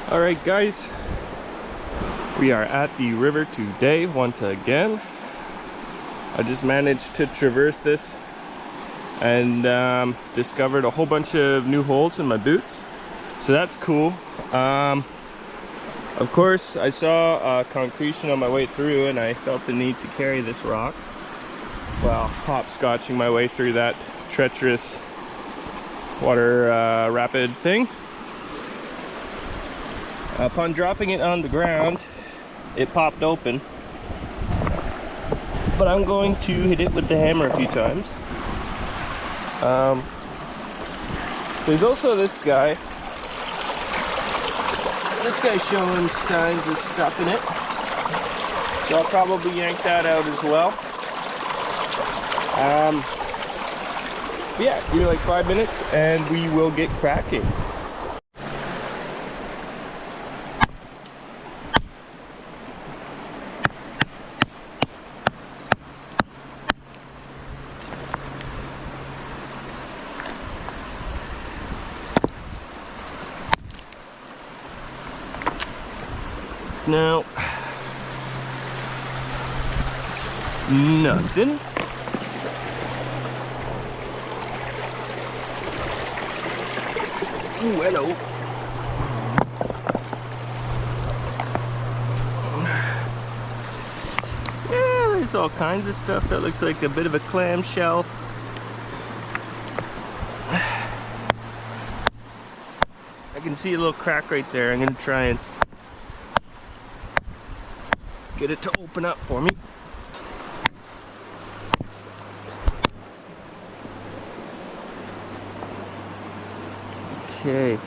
Alright guys, we are at the river today once again. I just managed to traverse this and discovered a whole bunch of new holes in my boots, so that's cool. Of course I saw a concretion on my way through and I felt the need to carry this rock while hopscotching my way through that treacherous water rapid thing. Upon dropping it on the ground, it popped open, but I'm going to hit it with the hammer a few times. There's also this guy. This guy's showing signs of stuff in it, so I'll probably yank that out as well. Yeah, give me like 5 minutes and we will get cracking. Now, nothing. Ooh, hello. Yeah, there's all kinds of stuff that looks like a bit of a clamshell. I can see a little crack right there. I'm gonna try and get it to open up for me. Okay.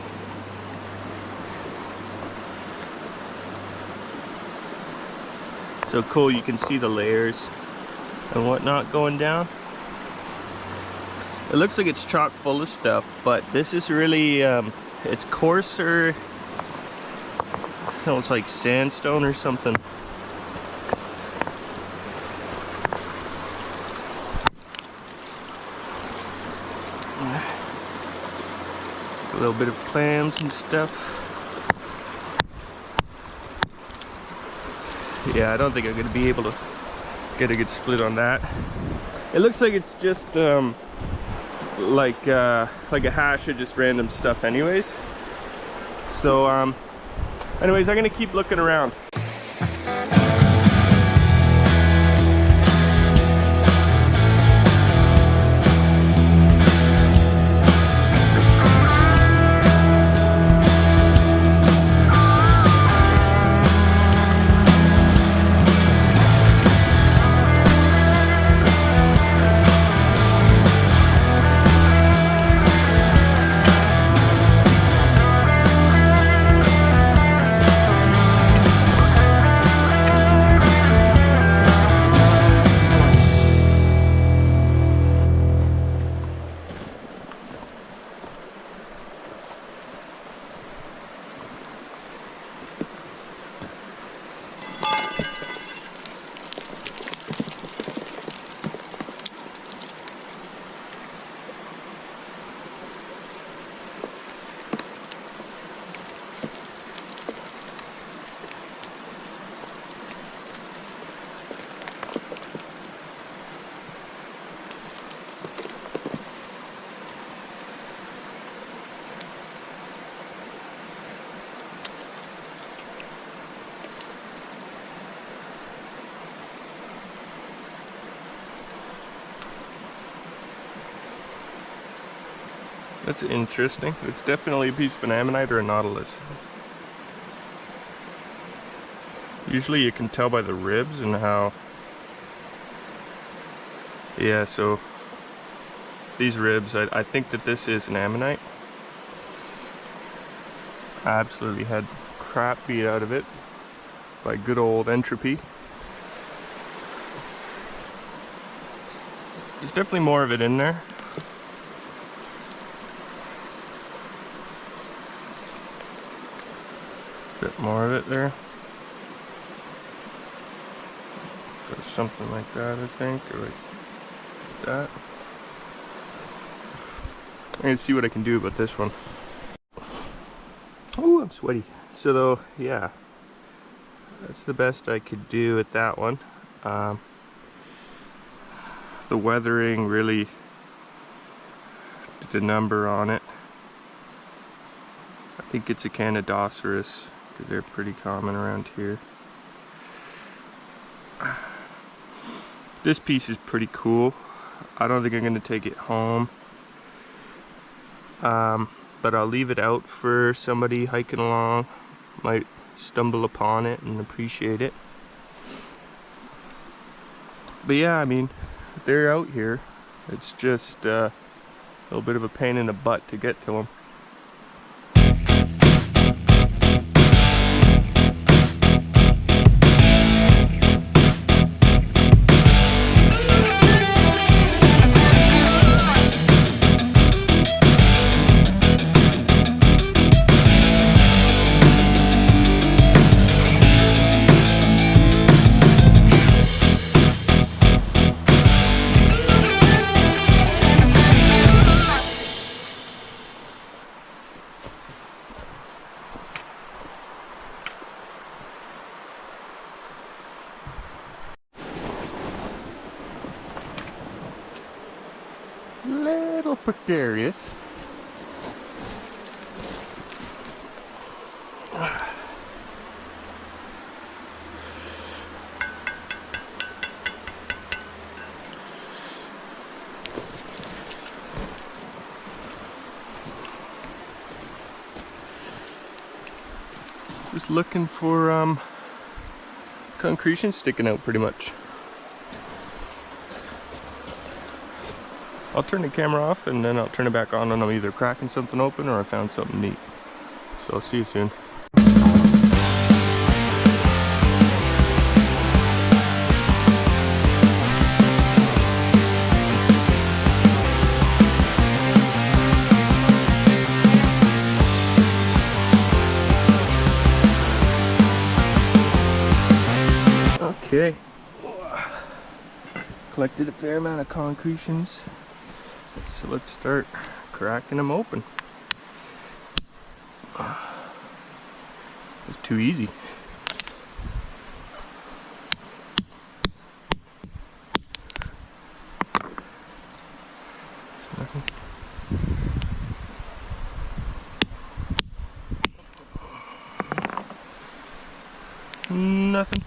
So cool, you can see the layers and whatnot going down. It looks like it's chock full of stuff, but this is really, it's coarser. It sounds like sandstone or something. A little bit of clams and stuff. Yeah, I don't think I'm gonna be able to get a good split on that. It looks like it's just like a hash of just random stuff anyways. So anyways, I'm gonna keep looking around. That's interesting. It's definitely a piece of an ammonite or a nautilus. Usually you can tell by the ribs and how... Yeah, so these ribs, I think that this is an ammonite. I absolutely had crap beat out of it by good old entropy. There's definitely more of it in there. Bit more of it there. Or something like that, I think, or like that. I'm gonna see what I can do about this one. Oh, I'm sweaty. So though, yeah, that's the best I could do with that one. The weathering really did a number on it. I think it's a Canidoceras because they're pretty common around here. This piece is pretty cool. I don't think I'm going to take it home, but I'll leave it out for somebody hiking along. Might stumble upon it and appreciate it. But yeah, I mean, they're out here. It's just a little bit of a pain in the butt to get to them. Little precarious. Just looking for concretions sticking out pretty much. I'll turn the camera off and then I'll turn it back on when I'm either cracking something open or I found something neat. So I'll see you soon. Okay. Collected a fair amount of concretions. So let's start cracking them open. It's too easy. Nothing.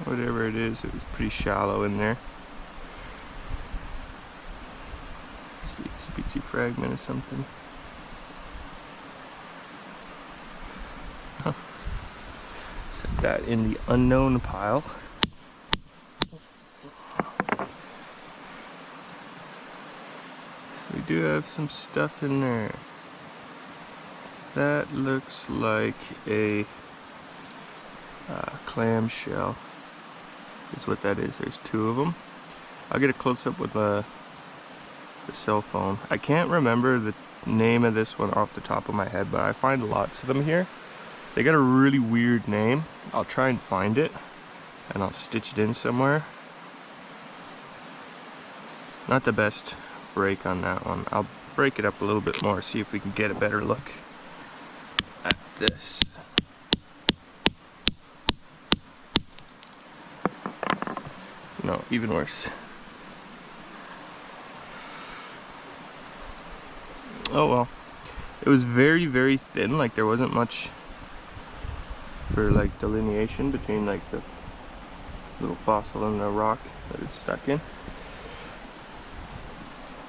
Whatever it is, it was pretty shallow in there. Just a itsy fragment of something. Huh. Set that in the unknown pile. We do have some stuff in there. That looks like a clam shell. Is what that is. There's two of them. I'll get a close-up with the cell phone. I can't remember the name of this one off the top of my head, but I find lots of them here. They got a really weird name. I'll try and find it and I'll stitch it in somewhere. Not the best break on that one. I'll break it up a little bit more, see if we can get a better look at this. No, even worse. Oh well. It was very, very thin, like there wasn't much for like delineation between like the little fossil and the rock that it's stuck in.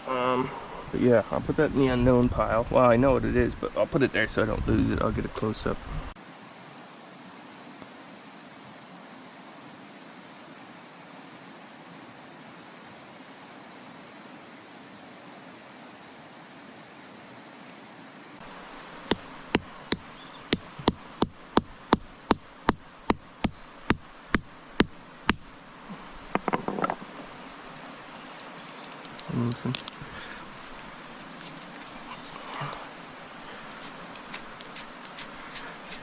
But yeah, I'll put that in the unknown pile. Well, I know what it is, but I'll put it there so I don't lose it. I'll get a close-up. Nothing.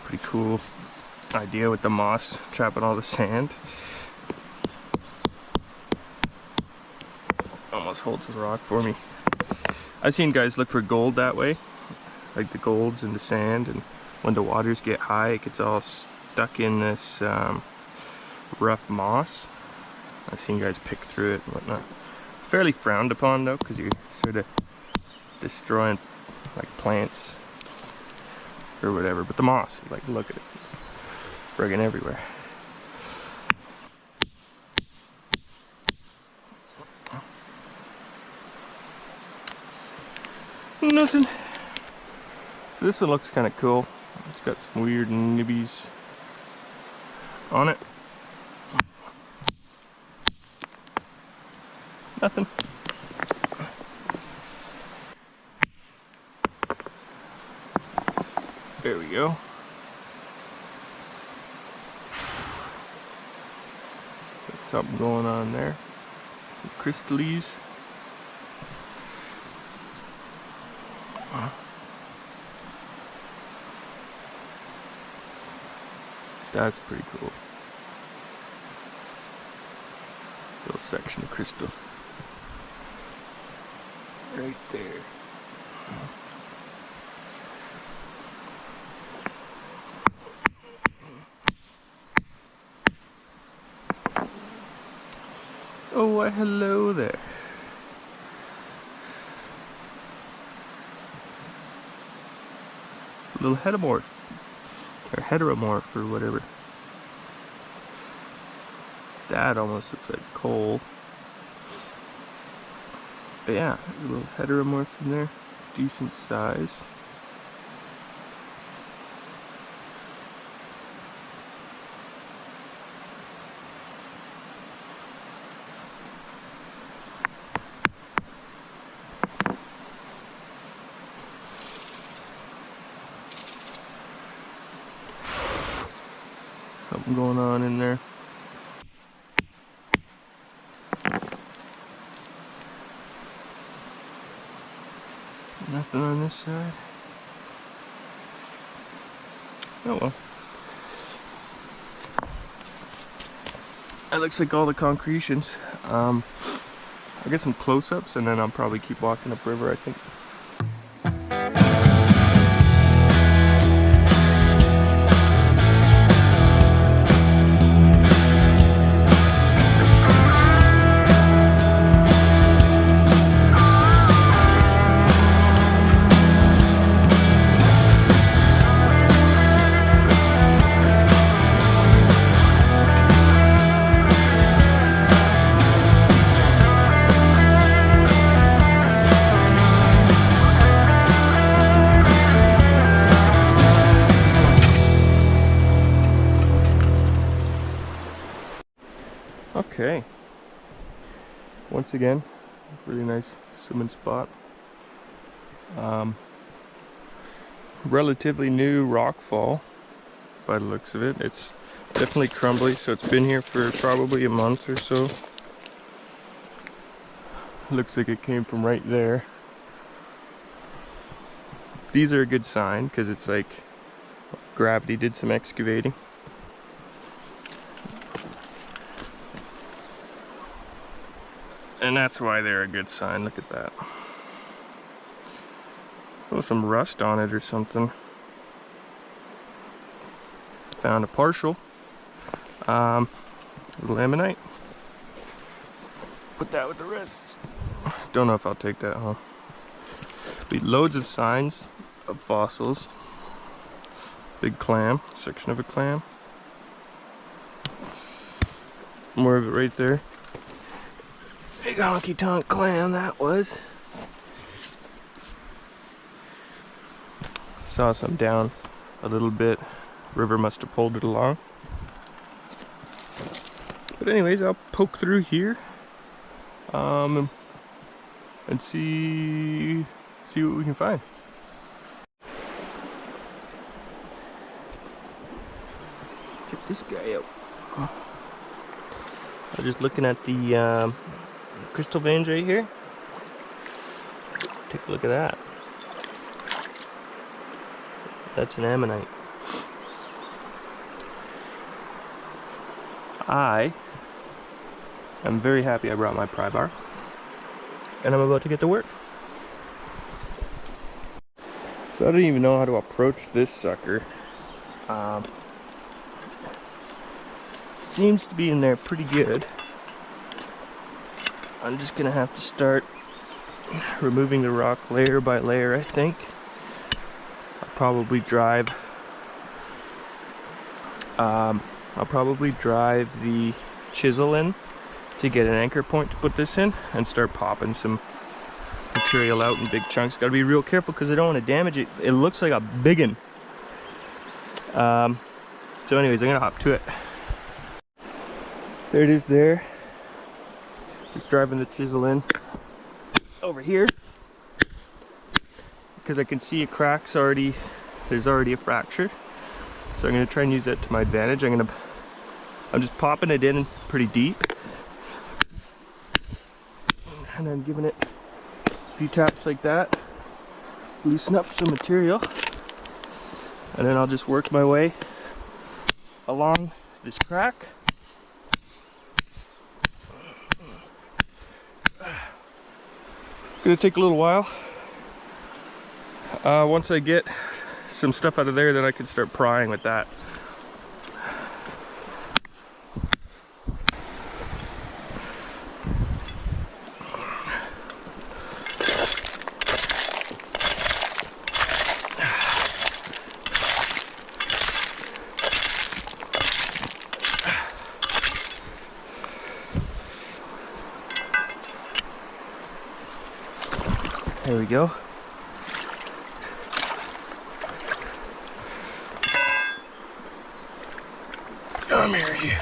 Pretty cool idea with the moss trapping all the sand. Almost holds the rock for me. I've seen guys look for gold that way, like the gold's in the sand, and when the waters get high it gets all stuck in this rough moss. I've seen guys pick through it and whatnot. Fairly frowned upon though, because you're sort of destroying like plants or whatever, but the moss, like, look at it, it's friggin' everywhere. Nothing. So this one looks kind of cool. It's got some weird nibbies on it. Nothing. There we go. Got something going on there. Some crystallese. That's pretty cool. Little section of crystal. Right there. Oh, why hello there. Little heteromorph, or heteromorph, or whatever. That almost looks like coal. But yeah, a little heteromorph in there, decent size. Something going on in there. Nothing on this side. Oh well. That looks like all the concretions. I'll get some close-ups and then I'll probably keep walking upriver, I think. Okay, once again, really nice swimming spot. Relatively new rock fall by the looks of it. It's definitely crumbly, so it's been here for probably a month or so. Looks like it came from right there. These are a good sign because it's like gravity did some excavating. And that's why they're a good sign. Look at that. Throw some rust on it or something. Found a partial little ammonite. Put that with the rest. Don't know if I'll take that home. Be loads of signs of fossils. Big clam, section of a clam. More of it right there. Big honky tonk clam that was. Saw some down a little bit. River must have pulled it along. But anyways, I'll poke through here and see what we can find. Check this guy out. I'm just looking at the crystal veins right here. take a look at that. That's an Ammonite. I am very happy I brought my pry bar, and I'm about to get to work. So I don't even know how to approach this sucker. Seems to be in there pretty good. I'm just gonna have to start removing the rock layer by layer, I think. I'll probably drive the chisel in to get an anchor point to put this in and start popping some material out in big chunks. Gotta be real careful because I don't want to damage it. It looks like a big one. So anyways, I'm gonna hop to it. There it is there. Just driving the chisel in over here because I can see a crack's already, there's already a fracture. So I'm gonna try and use that to my advantage. I'm just popping it in pretty deep. And I'm giving it a few taps like that. Loosen up some material. And then I'll just work my way along this crack. Gonna take a little while. Once I get some stuff out of there, then I can start prying with that. There we go. Come here, you.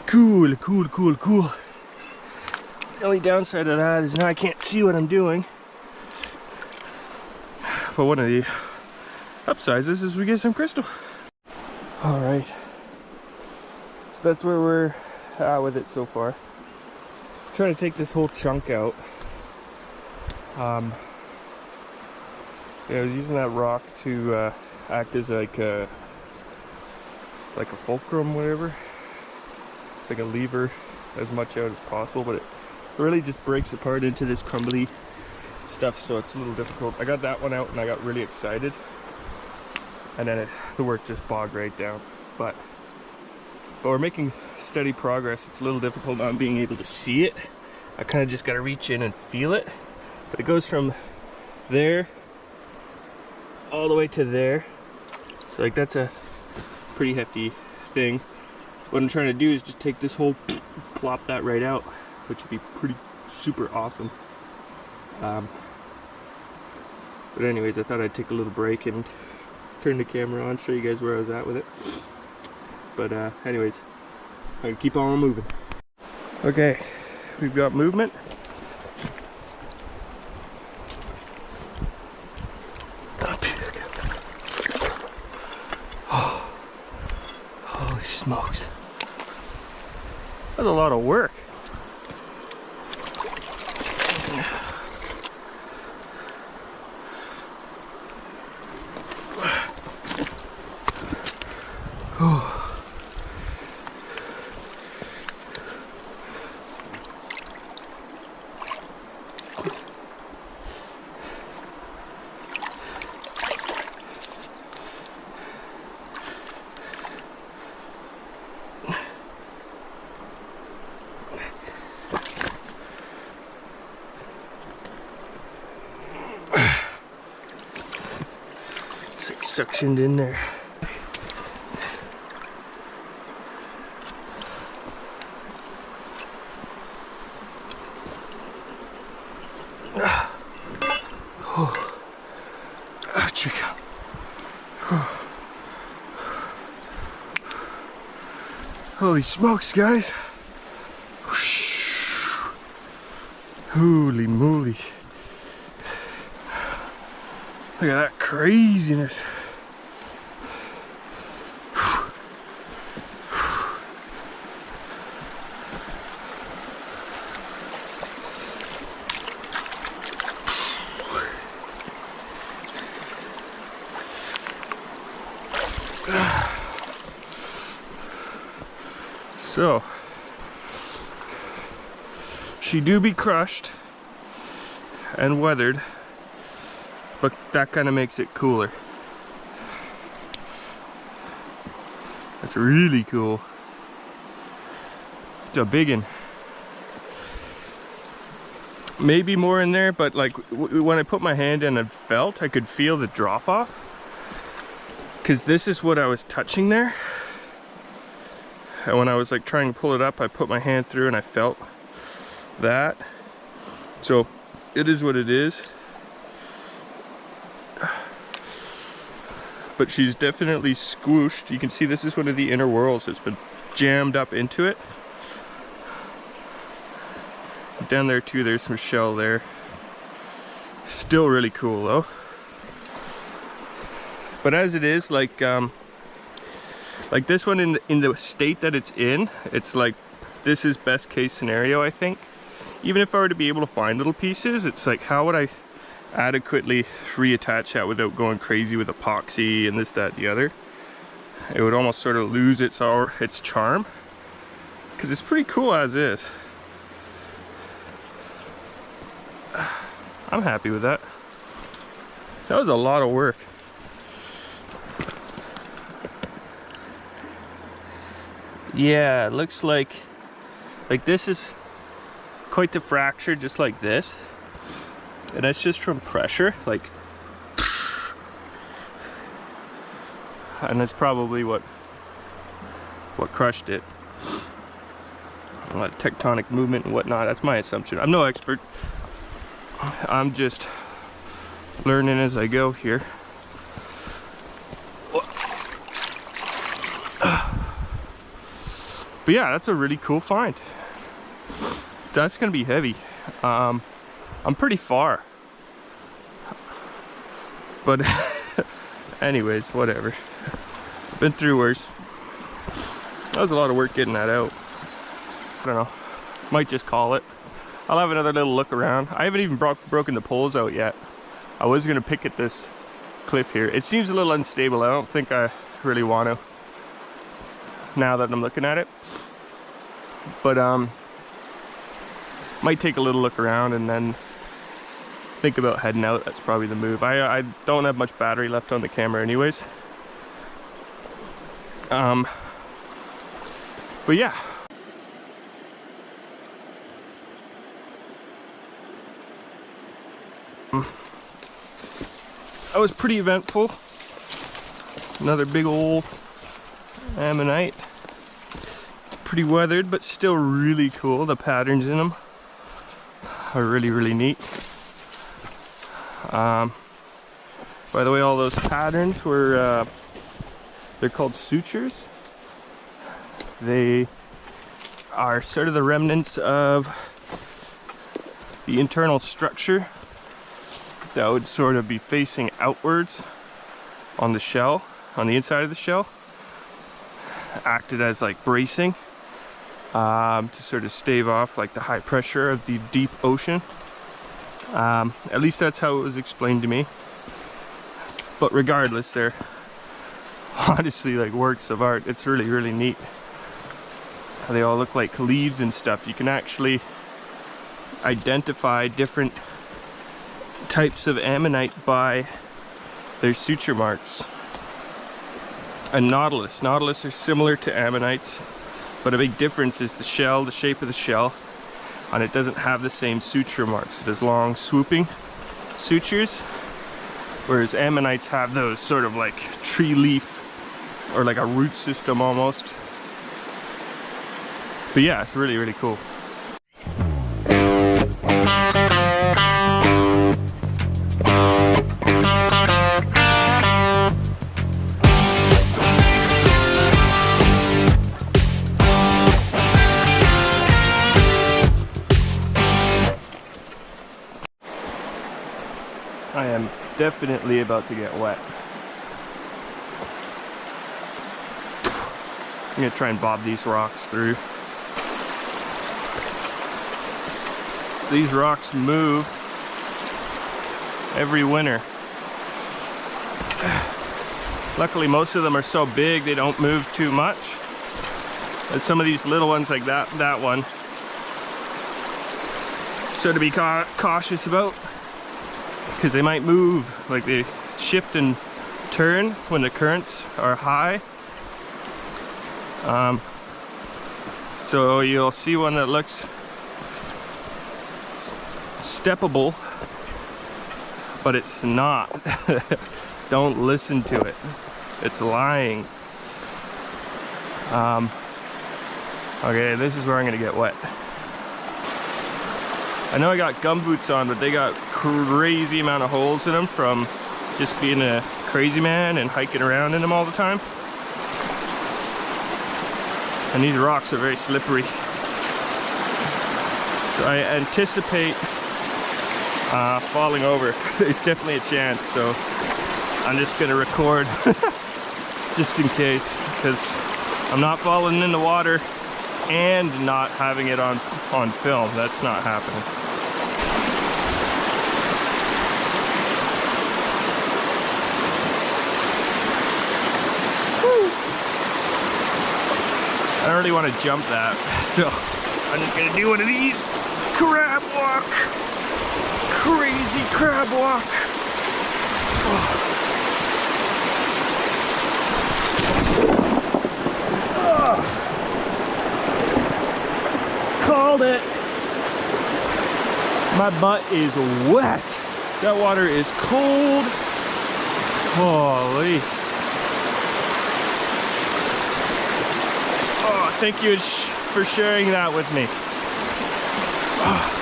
Cool, cool, cool, cool. The only downside of that is now I can't see what I'm doing. But one of the upsides is we get some crystal. All right. So that's where we're at with it so far. I'm trying to take this whole chunk out. Yeah, I was using that rock to act as like a fulcrum, whatever. It's like a lever as much out as possible, but it really just breaks apart into this crumbly stuff, so it's a little difficult. I got that one out and I got really excited, and then the work just bogged right down. But we're making steady progress. It's a little difficult not being able to see it. I kind of just got to reach in and feel it. But it goes from there all the way to there. So like that's a pretty hefty thing. What I'm trying to do is just take this whole, plop that right out, which would be pretty super awesome. But anyways, I thought I'd take a little break and turn the camera on, show you guys where I was at with it. But anyways, I can keep on moving. Okay, we've got movement. Oh, holy smokes. That's a lot of work. It's like suctioned in there. Chicken. Holy smokes, guys. Holy moly. Look at that craziness. So, she do be crushed and weathered, but that kind of makes it cooler. That's really cool. It's a big one. Maybe more in there, but like when I put my hand in and felt, I could feel the drop off. Because this is what I was touching there. And when I was like trying to pull it up, I put my hand through and I felt that. So it is what it is. But she's definitely squooshed. You can see this is one of the inner whorls that's been jammed up into it. Down there too, there's some shell there. Still really cool though. But as it is, like this one in the state that it's in, it's like, this is best case scenario, I think. Even if I were to be able to find little pieces, it's like, how would I adequately reattach that without going crazy with epoxy and this, that, the other? It would almost sort of lose its charm, because it's pretty cool as is. I'm happy with that. That was a lot of work. Yeah, it looks like this is quite the fracture, just like this. And that's just from pressure, like, and that's probably what crushed it. A lot of tectonic movement and whatnot. That's my assumption. I'm no expert. I'm just learning as I go here. But yeah, that's a really cool find. That's gonna be heavy. I'm pretty far. But anyways, whatever. Been through worse. That was a lot of work getting that out. I don't know. Might just call it. I'll have another little look around. I haven't even broken the poles out yet. I was gonna pick at this cliff here. It seems a little unstable. I don't think I really want to, now that I'm looking at it. But might take a little look around and then think about heading out. That's probably the move. I don't have much battery left on the camera anyways. But yeah. That was pretty eventful. Another big old Ammonite. Pretty weathered, but still really cool. The patterns in them are really, really neat. By the way, all those patterns were, they're called sutures. They are sort of the remnants of the internal structure that would sort of be facing outwards on the shell, on the inside of the shell. Acted as like bracing to sort of stave off like the high pressure of the deep ocean. At least that's how it was explained to me. But regardless, they're honestly like works of art. It's really, really neat. They all look like leaves and stuff. You can actually identify different types of ammonite by their suture marks. And nautilus are similar to ammonites, but a big difference is the shell, the shape of the shell, and it doesn't have the same suture marks. It has long swooping sutures, whereas ammonites have those sort of like tree leaf or like a root system almost. But yeah, it's really, really cool. I am definitely about to get wet. I'm gonna try and bob these rocks through. These rocks move every winter. Luckily, most of them are so big they don't move too much. And some of these little ones like that one, so to be cautious about, because they might move, like they shift and turn when the currents are high. So you'll see one that looks steppable, but it's not. Don't listen to it. It's lying. Okay, this is where I'm gonna get wet. I know I got gum boots on, but they got crazy amount of holes in them from just being a crazy man and hiking around in them all the time. And these rocks are very slippery. So I anticipate falling over. It's definitely a chance, so I'm just gonna record just in case, because I'm not falling in the water and not having it on film. That's not happening. Woo. I don't really want to jump that, so I'm just gonna do one of these crab walk. Crazy crab walk. Oh. Called it. My butt is wet. That water is cold. Holy. Oh, thank you for sharing that with me. Oh.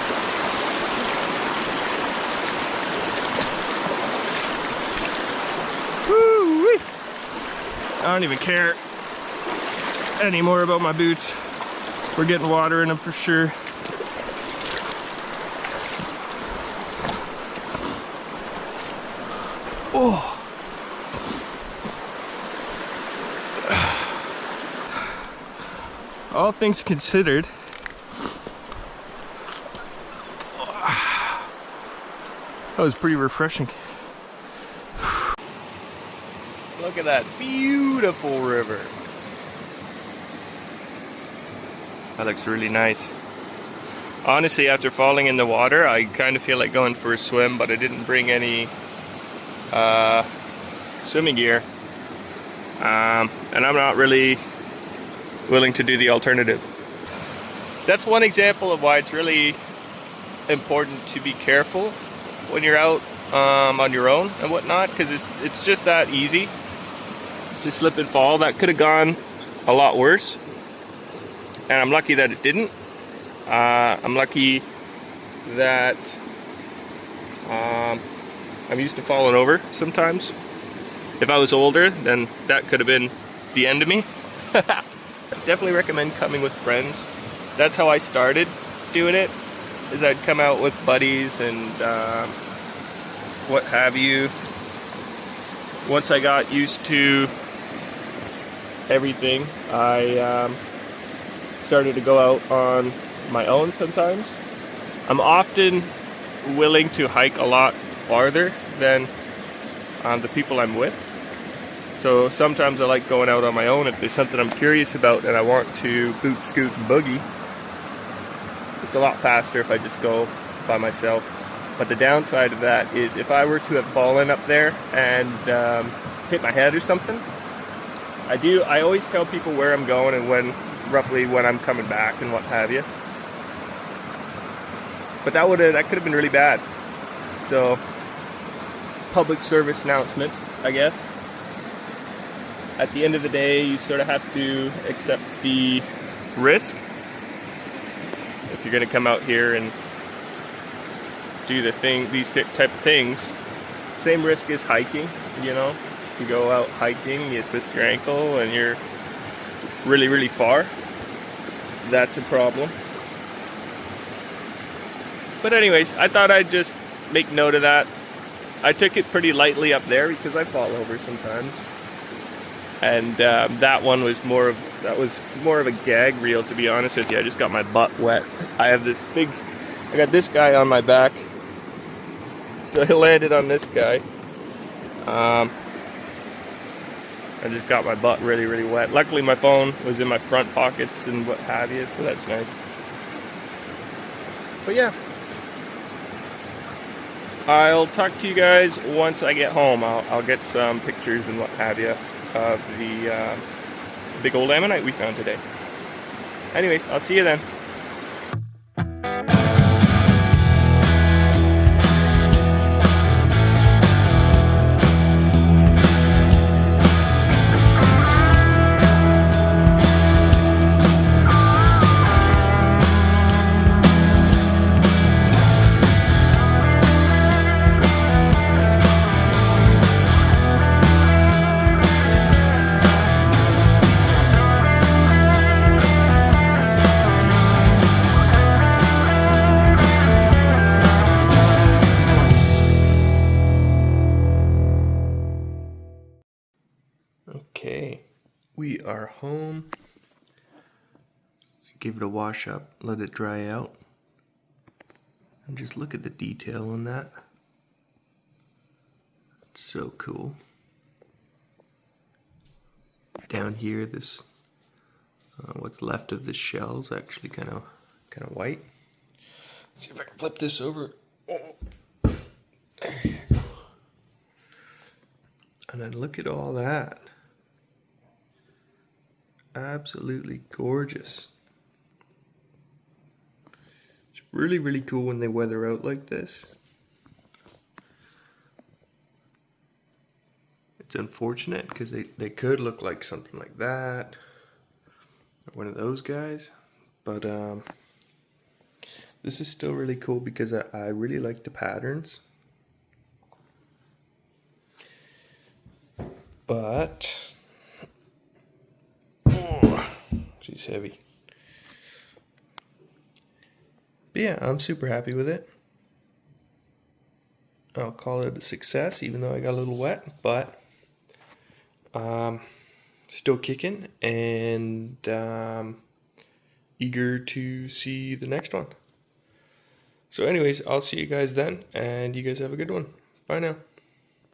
I don't even care anymore about my boots. We're getting water in them for sure. Oh. All things considered, that was pretty refreshing. Look at that beautiful river. That looks really nice. Honestly, after falling in the water, I kind of feel like going for a swim, but I didn't bring any swimming gear. And I'm not really willing to do the alternative. That's one example of why it's really important to be careful when you're out on your own and whatnot, because it's just that easy to slip and fall. That could have gone a lot worse, and I'm lucky that it didn't. I'm lucky that I'm used to falling over sometimes. If I was older, then that could have been the end of me. Definitely recommend coming with friends. That's how I started doing it, is I'd come out with buddies and what have you. Once I got used to everything, I started to go out on my own sometimes. I'm often willing to hike a lot farther than the people I'm with. So sometimes I like going out on my own if there's something I'm curious about and I want to boot, scoot, and boogie. It's a lot faster if I just go by myself. But the downside of that is if I were to have fallen up there and hit my head or something, I always tell people where I'm going and roughly when I'm coming back and what have you. But that could have been really bad. So, public service announcement, I guess. At the end of the day, you sort of have to accept the risk. If you're going to come out here and do these type of things, same risk as hiking, you know. You go out hiking, you twist your ankle and you're really, really far. That's a problem. But anyways, I thought I'd just make note of that. I took it pretty lightly up there because I fall over sometimes. And that one was more of a gag reel, to be honest with you. I just got my butt wet. I got this guy on my back, so I landed on this guy. I just got my butt really wet. Luckily my phone was in my front pockets and what have you, so that's nice. But yeah, I'll talk to you guys once I get home. I'll get some pictures and what have you of the big old Ammonite we found today. Anyways, I'll see you then. Okay, we are home. Give it a wash up, let it dry out. And just look at the detail on that. It's so cool. Down here, this what's left of the shell is actually kind of white. Let's see if I can flip this over. Oh. There you go. And then look at all that. Absolutely gorgeous. It's really cool when they weather out like this. It's unfortunate because they could look like something like that, or one of those guys, but this is still really cool because I really like the patterns, but she's heavy. But yeah, I'm super happy with it. I'll call it a success, even though I got a little wet, but still kicking and eager to see the next one. So anyways, I'll see you guys then, and you guys have a good one. Bye now.